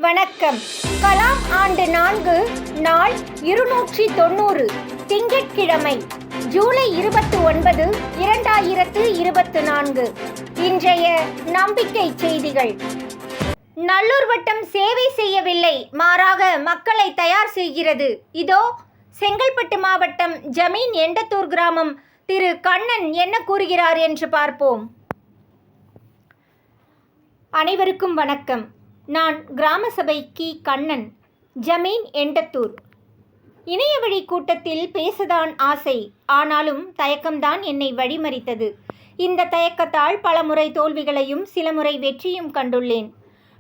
வணக்கம். கலாம் ஆண்டு 4 நாள் 290 திங்கட்கிழமை ஜூலை 29, 2024. இன்றைய நம்பிக்கை செய்திகள். நல்லூர் வட்டம் சேவை செய்யவில்லை, மாறாக மக்களை தயார் செய்கிறது. இதோ செங்கல்பட்டு மாவட்டம் ஜமீன் எண்டத்தூர் கிராமம் திரு கண்ணன் என்ன கூறுகிறார் என்று பார்ப்போம். அனைவருக்கும் வணக்கம். நான் கிராம சபை கி கண்ணன், ஜமீன் எண்டத்தூர். இணையவழி கூட்டத்தில் பேசதான் ஆசை, ஆனாலும் தயக்கம்தான் என்னை வழிமறித்தது. இந்த தயக்கத்தால் பல முறை தோல்விகளையும் சில முறை வெற்றியும் கண்டுள்ளேன்.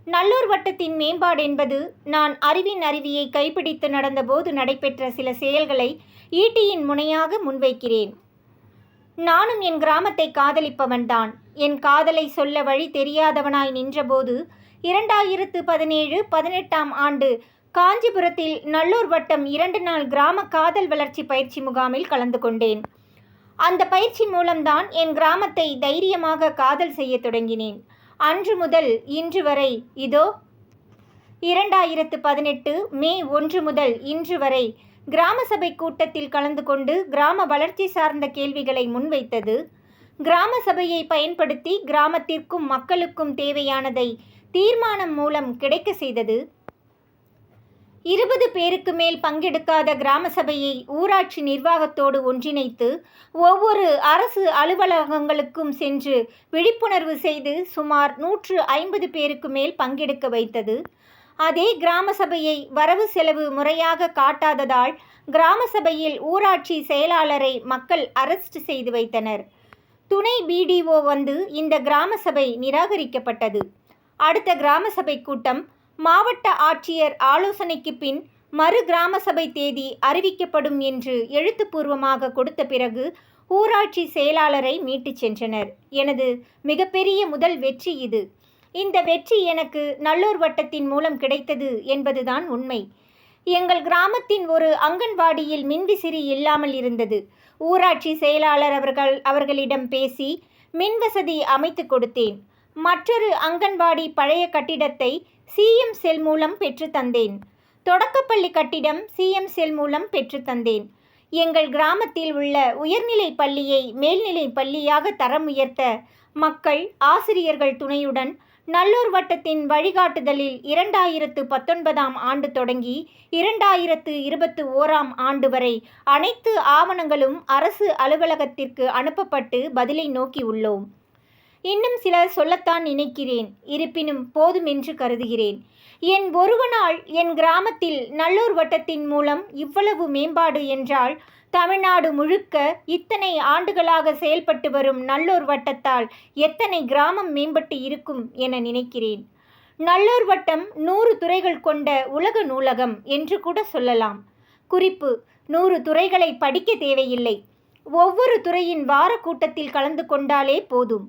நல்லூர் வட்டத்தின் மேம்பாடு என்பது நான் அறிவியை கைப்பிடித்து நடந்தபோது நடைபெற்ற சில செயல்களை ஈட்டியின் முனையாக முன்வைக்கிறேன். நானும் என் கிராமத்தை காதலிப்பவன்தான். என் காதலை சொல்ல வழி தெரியாதவனாய் நின்றபோது 2017-18 ஆண்டு காஞ்சிபுரத்தில் நல்லூர் வட்டம் 2 நாள் கிராம காதல் வளர்ச்சி பயிற்சி முகாமில் கலந்து கொண்டேன். அந்த பயிற்சி மூலம்தான் என் கிராமத்தை தைரியமாக காதல் செய்ய தொடங்கினேன். அன்று முதல் இன்று வரை, இதோ 2018 மே 1 முதல் இன்று வரை கிராம சபை கூட்டத்தில் கலந்து கொண்டு கிராம வளர்ச்சி சார்ந்த கேள்விகளை முன்வைத்தது, கிராம சபையை பயன்படுத்தி கிராமத்திற்கும் மக்களுக்கும் தேவையானதை தீர்மானம் மூலம் கிடைக்க செய்தது, 20 பேருக்கு மேல் பங்கெடுக்காத கிராம சபையை ஊராட்சி நிர்வாகத்தோடு ஒன்றிணைத்து ஒவ்வொரு அரசு அலுவலகங்களுக்கும் சென்று விழிப்புணர்வு செய்து சுமார் 150 பேருக்கு மேல் பங்கெடுக்க வைத்தது. அதே கிராம சபையை வரவு செலவு முறையாக காட்டாததால் கிராம சபையில் ஊராட்சி செயலாளரை மக்கள் அரெஸ்ட் செய்து வைத்தனர். துணை பிடிஓ வந்து இந்த கிராம சபை நிராகரிக்கப்பட்டது. அடுத்த கிராம சபை கூட்டம் மாவட்ட ஆட்சியர் ஆலோசனைக்கு பின் மறு கிராம சபை தேதி அறிவிக்கப்படும் என்று எழுத்துப்பூர்வமாக கொடுத்த பிறகு ஊராட்சி செயலாளரை மீட்டுச் சென்றனர். எனது மிகப்பெரிய முதல் வெற்றி இது. இந்த வெற்றி எனக்கு நல்லூர் வட்டத்தின் மூலம் கிடைத்தது என்பதுதான் உண்மை. எங்கள் கிராமத்தின் ஒரு அங்கன்வாடியில் மின்விசிறி இல்லாமல் இருந்தது. ஊராட்சி செயலாளர் அவர்களிடம் பேசி மின்வசதி அமைத்து கொடுத்தேன். மற்றொரு அங்கன்வாடி பழைய கட்டிடத்தை சிஎம் செல் மூலம் பெற்று தந்தேன். தொடக்கப்பள்ளி கட்டிடம் சிஎம் செல் மூலம் பெற்று தந்தேன். எங்கள் கிராமத்தில் உள்ள உயர்நிலை பள்ளியை மேல்நிலை பள்ளியாக தரம் உயர்த்த மக்கள், ஆசிரியர்கள் துணையுடன் நல்லூர் வட்டத்தின் வழிகாட்டுதலில் 2019 ஆண்டு தொடங்கி 2021 ஆண்டு வரை அனைத்து ஆவணங்களும் அரசு அலுவலகத்திற்கு அனுப்பப்பட்டு பதிலை நோக்கி உள்ளோம். இன்னும் சிலர் சொல்லத்தான் நினைக்கிறேன், இருப்பினும் போதும் என்று கருதுகிறேன். என் ஒருவனால் என் கிராமத்தில் நல்லூர் வட்டத்தின் மூலம் இவ்வளவு மேம்பாடு என்றால் தமிழ்நாடு முழுக்க இத்தனை ஆண்டுகளாக செயல்பட்டு வரும் நல்லூர் வட்டத்தால் எத்தனை கிராமம் மேம்பட்டு இருக்கும் என நினைக்கிறேன். நல்லூர் வட்டம் 100 துறைகள் கொண்ட உலக நூலகம் என்று கூட சொல்லலாம். குறிப்பு: 100 துறைகளை படிக்க தேவையில்லை. ஒவ்வொரு துறையின் வார கூட்டத்தில் கலந்து கொண்டாலே போதும்.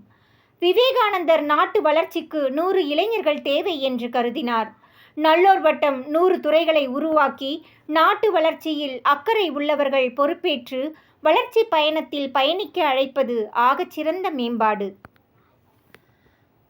விவேகானந்தர் நாட்டு வளர்ச்சிக்கு 100 இளைஞர்கள் தேவை என்று கருதினார். நல்லூர் வட்டம் 100 துறைகளை உருவாக்கி நாட்டு வளர்ச்சியில் அக்கறை உள்ளவர்கள் பொறுப்பேற்று வளர்ச்சி பயணத்தில் பயணிக்க அழைப்பது ஆகச்சிறந்த மேம்பாடு.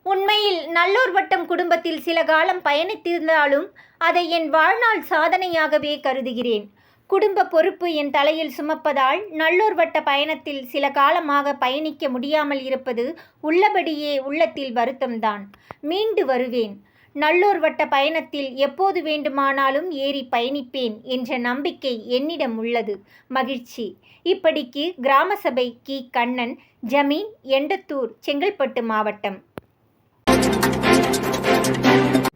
உண்மையில் நல்லூர் வட்டம் குடும்பத்தில் சில காலம் பயணித்திருந்தாலும் அதை என் வாழ்நாள் சாதனையாகவே கருதுகிறேன். குடும்ப பொறுப்பு என் தலையில் சுமப்பதால் நல்லூர் வட்ட பயணத்தில் சில காலமாக பயணிக்க முடியாமல் இருப்பது உள்ளபடியே உள்ளத்தில் வருத்தம்தான். மீண்டு வருவேன். நல்லூர் வட்ட பயணத்தில் எப்போது வேண்டுமானாலும் ஏறி பயணிப்பேன் என்ற நம்பிக்கை என்னிடம் உள்ளது. மகிழ்ச்சி. இப்படிக்கு கிராம சபை கி கண்ணன், ஜமீன் எண்டத்தூர், செங்கல்பட்டு மாவட்டம்.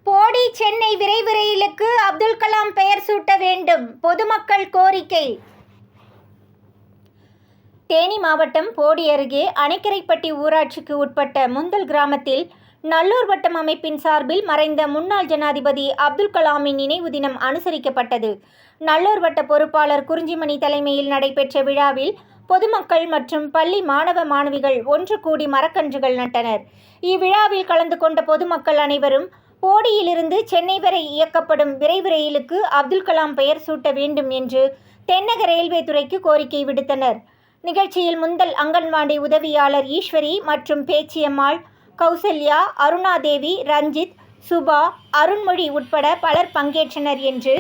போடி சென்னை விரைவு ரயிலுக்கு அப்துல் கலாம் பெயர் சூட்ட வேண்டும், பொதுமக்கள் கோரிக்கை. தேனி மாவட்டம் போடி அருகே அணைக்கரைப்பட்டி ஊராட்சிக்கு உட்பட்ட முந்தல் கிராமத்தில் நல்லூர் வட்டம் அமைப்பின் சார்பில் மறைந்த முன்னாள் ஜனாதிபதி அப்துல் கலாமின் நினைவு தினம் அனுசரிக்கப்பட்டது. நல்லூர் வட்ட பொறுப்பாளர் குறிஞ்சிமணி தலைமையில் நடைபெற்ற விழாவில் பொதுமக்கள் மற்றும் பள்ளி மாணவ மாணவிகள் ஒன்று கூடி மரக்கன்றுகள் நட்டனர். இவ்விழாவில் கலந்து கொண்ட பொதுமக்கள் அனைவரும் போடியிலிருந்து சென்னை வரை இயக்கப்படும் விரைவு ரயிலுக்கு அப்துல் கலாம் பெயர் சூட்ட வேண்டும் என்று தென்னக ரயில்வே துறைக்கு கோரிக்கை விடுத்தனர். நிகழ்ச்சியில் முந்தல் அங்கன்வாடி உதவியாளர் ஈஸ்வரி மற்றும் பேச்சியம்மாள், கௌசல்யா, அருணாதேவி, ரஞ்சித், சுபா, அருண்மொழி உட்பட பலர் பங்கேற்றனர் என்று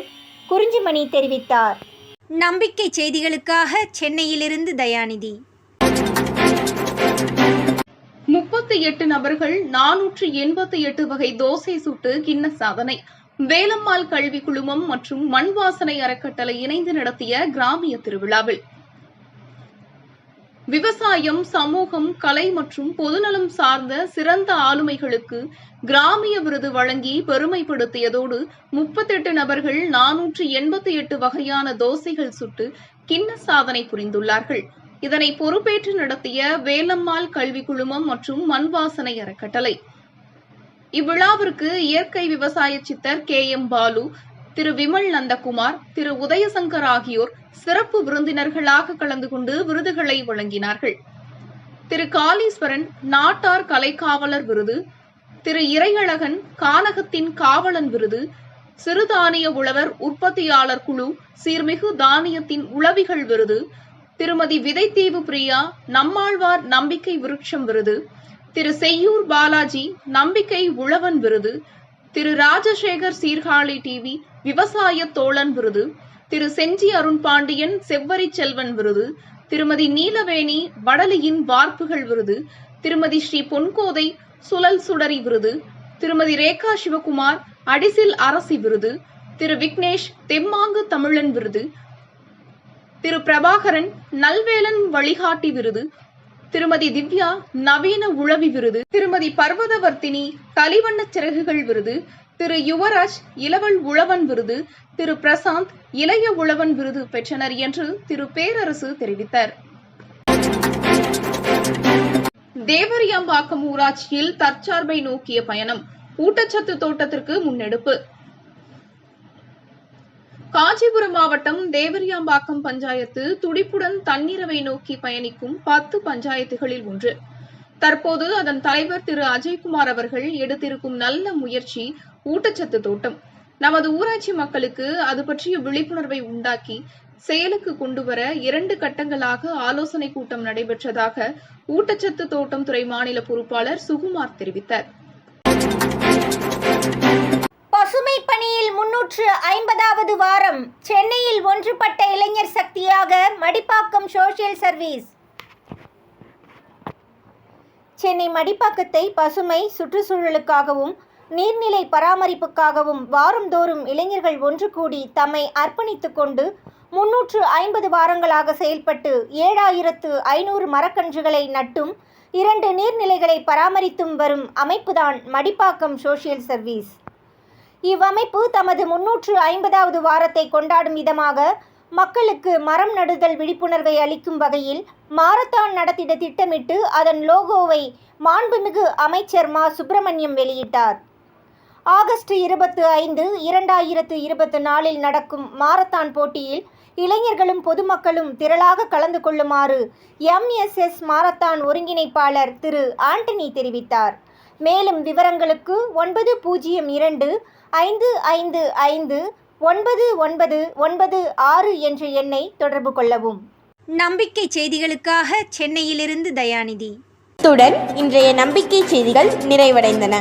குறிஞ்சிமணி தெரிவித்தார். நம்பிக்கை செய்திகளுக்காக சென்னையிலிருந்து தயாநிதி. 38 நபர்கள் 488 வகை தோசை சுட்டு கின்னஸ் சாதனை. வேலம்மாள் கல்வி குழுமம் மற்றும் மண் வாசனை அறக்கட்டளை இணைந்து நடத்திய கிராமிய திருவிழாவில் விவசாயம், சமூகம், கலை மற்றும் பொதுநலம் சார்ந்த சிறந்த ஆளுமைகளுக்கு கிராமிய விருது வழங்கி பெருமைப்படுத்தியதோடு 38 நபர்கள் 488 வகையான தோசைகள் சுட்டு கின்னஸ் சாதனை புரிந்துள்ளார்கள். இதனை பொறுப்பேற்று நடத்திய வேலம்மாள் கல்வி குழுமம் மற்றும் மண் வாசனை அறக்கட்டளை. இவ்விழாவிற்கு இயற்கை விவசாய சித்தர் KM பாலு, திரு விமல் நந்தகுமார், திரு உதயசங்கர் ஆகியோர் சிறப்பு விருந்தினர்களாக கலந்து கொண்டு விருதுகளை வழங்கினார்கள். திரு காளீஸ்வரன் நாட்டார் கலைக்காவலர் விருது, திரு இறையழகன் கானகத்தின் காவலன் விருது, சிறுதானிய உழவர் உற்பத்தியாளர் குழு சீர்மிகு தானியத்தின் உளவிகள் விருது, திருமதி விதைத்தீவு பிரியா நம்மாழ்வார் நம்பிக்கை விருட்சம் விருது, திரு செய்யூர் பாலாஜி நம்பிக்கை உழவன் விருது, திரு ராஜசேகர் சீர்காழி டிவி விவசாய தோழன் விருது, திரு செஞ்சி அருண் பாண்டியன் செவ்வரி செல்வன் விருது, திருமதி நீலவேணி வடலியின் வார்ப்புகள் விருது, திருமதி ஸ்ரீ பொன்கோதை சுழல் சுடரி விருது, திருமதி ரேகா சிவகுமார் அடிசில் அரசி விருது, திரு விக்னேஷ் தெம்மாங்கு தமிழன் விருது, திரு பிரபாகரன் நல்வேலன் வழிகாட்டி விருது, திருமதி திவ்யா நவீன உளவி விருது, திருமதி பர்வதவர்த்தினி கலிவண்ண சிறகுகள் விருது, திரு யுவராஜ் இளவல் உழவன் விருது, திரு பிரசாந்த் இளைய உழவன் விருது பெற்றனர் என்று திரு பேரரசு தெரிவித்தார். தேவரியாம்பாக்கம் ஊராட்சியில் தற்சார்பை நோக்கிய பயணம், ஊட்டச்சத்து தோட்டத்திற்கு முன்னெடுப்பு. காஞ்சிபுரம் மாவட்டம் தேவரியாம்பாக்கம் பஞ்சாயத்து துடிப்புடன் தன்னிறைவை நோக்கி பயணிக்கும் 10 பஞ்சாயத்துகளில் ஒன்று. தற்போது அதன் தலைவர் திரு அஜய்குமார் அவர்கள் எடுத்திருக்கும் நல்ல முயற்சி ஊட்டச்சத்து தோட்டம். நமது ஊராட்சி மக்களுக்கு அது பற்றிய விழிப்புணர்வை உண்டாக்கி செயலுக்கு கொண்டுவர 2 கட்டங்களாக ஆலோசனை கூட்டம் நடைபெற்றதாக ஊட்டச்சத்து தோட்டம் துறை மாநில பொறுப்பாளர் சுகுமார் தெரிவித்தார். பசுமை பணியில் 350வது வாரம். சென்னையில் ஒன்றுபட்ட இளைஞர் சக்தியாக மடிப்பாக்கம் சோஷியல் சர்வீஸ். சென்னை மடிப்பாக்கத்தை பசுமை சுற்றுச்சூழலுக்காகவும் நீர்நிலை பராமரிப்புக்காகவும் வாரந்தோறும் இளைஞர்கள் ஒன்று கூடி தம்மை அர்ப்பணித்துக் கொண்டு 350 வாரங்களாக செயல்பட்டு 7500 மரக்கன்றுகளை நட்டும் 2 நீர்நிலைகளை பராமரித்தும் வரும் அமைப்புதான் மடிப்பாக்கம் சோஷியல் சர்வீஸ். இவ்வமைப்பு தமது 350வது வாரத்தை கொண்டாடும் விதமாக மக்களுக்கு மரம் நடுதல் விழிப்புணர்வை அளிக்கும் வகையில் மாரத்தான் நடத்திட திட்டமிட்டு அதன் லோகோவை மாண்புமிகு அமைச்சர் மா சுப்பிரமணியம் வெளியிட்டார். ஆகஸ்ட் 25, 2024 நடக்கும் மாரத்தான் போட்டியில் இளைஞர்களும் பொதுமக்களும் திரளாக கலந்து கொள்ளுமாறு MSS மாரத்தான் ஒருங்கிணைப்பாளர் திரு ஆண்டனி தெரிவித்தார். மேலும் விவரங்களுக்கு 9025559996 என்ற எண்ணை தொடர்பு கொள்ளவும். நம்பிக்கை செய்திகளுக்காக சென்னையிலிருந்து தயாநிதி. இத்துடன் இன்றைய நம்பிக்கை செய்திகள் நிறைவடைந்தன.